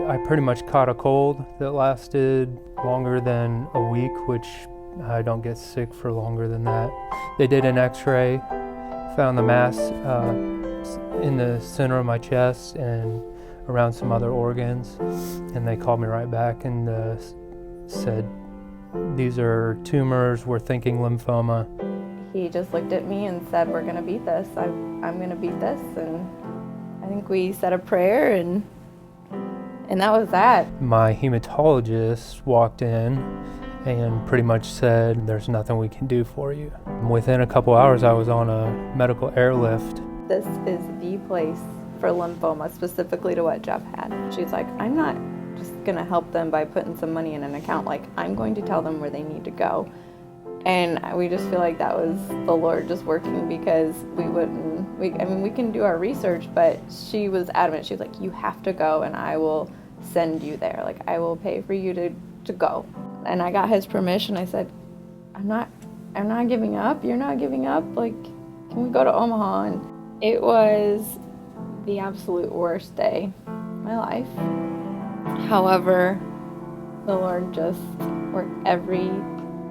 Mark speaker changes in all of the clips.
Speaker 1: I pretty much caught a cold that lasted longer than a week, which I don't get sick for longer than that. They did an x-ray, found the mass in the center of my chest and around some other organs, and they called me right back and said, these are tumors, we're thinking lymphoma.
Speaker 2: He just looked at me and said, we're gonna beat this. I'm gonna beat this. And I think we said a prayer and that was that.
Speaker 1: My hematologist walked in and pretty much said, there's nothing we can do for you. Within a couple hours, I was on a medical airlift.
Speaker 2: This is the place for lymphoma, specifically to what Jeff had. She's like, I'm not just gonna help them by putting some money in an account. Like, I'm going to tell them where they need to go. And we just feel like that was the Lord just working, because we can do our research, but she was adamant. She was like, you have to go and I will send you there. Like, I will pay for you to go. And I got his permission. I said, I'm not giving up. You're not giving up. Like, can we go to Omaha? And it was the absolute worst day of my life. However, the Lord just worked every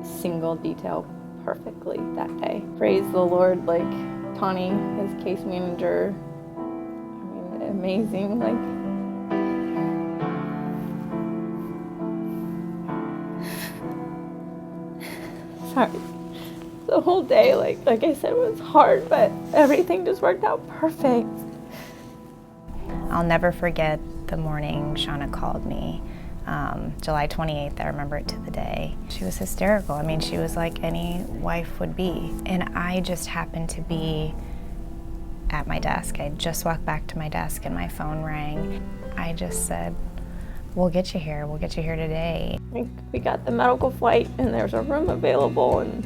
Speaker 2: single detail perfectly that day. Praise the Lord. Like, Tawny, his case manager, amazing. Like, sorry. The whole day, like I said, was hard, but everything just worked out perfect.
Speaker 3: I'll never forget the morning Shauna called me. July 28th, I remember it to the day. She was hysterical. I mean, she was like any wife would be. And I just happened to be at my desk. I just walked back to my desk and my phone rang. I just said, we'll get you here. We'll get you here today.
Speaker 2: We got the medical flight and there's a room available, and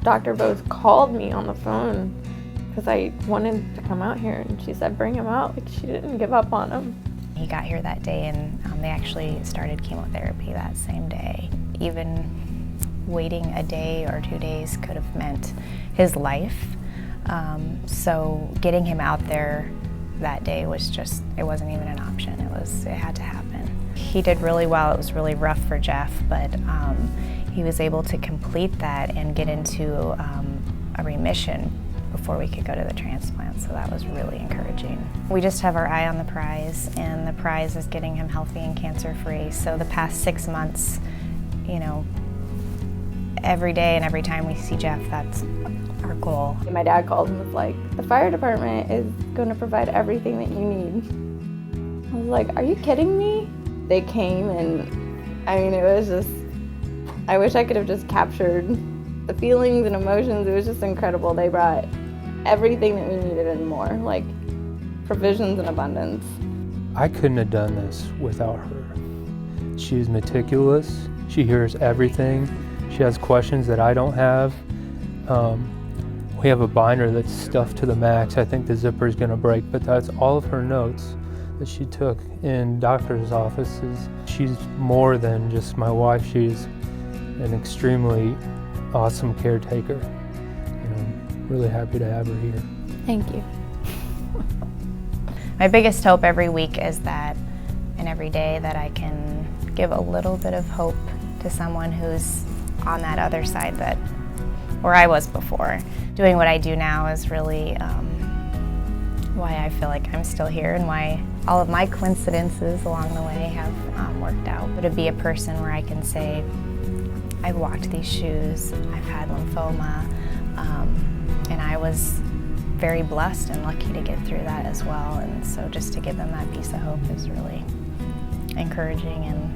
Speaker 2: Dr. Bose called me on the phone because I wanted to come out here, and she said, bring him out. Like, she didn't give up on him.
Speaker 3: He got here that day, and they actually started chemotherapy that same day. Even waiting a day or 2 days could have meant his life. So getting him out there that day was just, it wasn't even an option. It had to happen. He did really well. It was really rough for Jeff, but he was able to complete that and get into a remission before we could go to the transplant, so that was really encouraging. We just have our eye on the prize, and the prize is getting him healthy and cancer-free. So the past 6 months, you know, every day and every time we see Jeff, that's our goal.
Speaker 2: My dad called and was like, the fire department is going to provide everything that you need. I was like, are you kidding me? They came, and I mean, it was just, I wish I could have just captured the feelings and emotions. It was just incredible. They brought everything that we needed and more, like provisions and abundance.
Speaker 1: I couldn't have done this without her. She's meticulous. She hears everything. She has questions that I don't have. We have a binder that's stuffed to the max. I think the zipper is going to break, but that's all of her notes that she took in doctor's offices. She's more than just my wife. She's an extremely awesome caretaker, and I'm really happy to have her here.
Speaker 2: Thank you.
Speaker 3: My biggest hope every week is that, and every day, that I can give a little bit of hope to someone who's on that other side, that where I was before. Doing what I do now is really why I feel like I'm still here, and why all of my coincidences along the way have worked out. But to be a person where I can say, I've walked these shoes, I've had lymphoma, and I was very blessed and lucky to get through that as well. And so just to give them that piece of hope is really encouraging and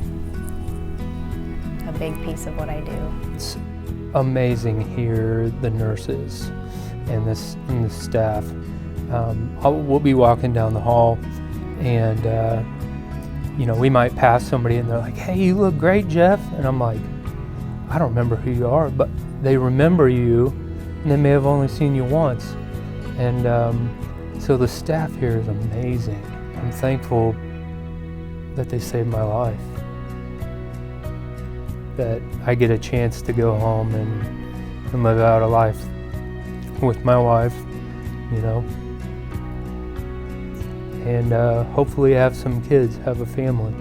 Speaker 3: a big piece of what I do.
Speaker 1: It's amazing here, the nurses and the staff. We'll be walking down the hall, and you know, we might pass somebody and they're like, hey, you look great, Jeff. And I'm like, I don't remember who you are, but they remember you, and they may have only seen you once. And so the staff here is amazing. I'm thankful that they saved my life, that I get a chance to go home and live out a life with my wife, you know. and hopefully have some kids, have a family.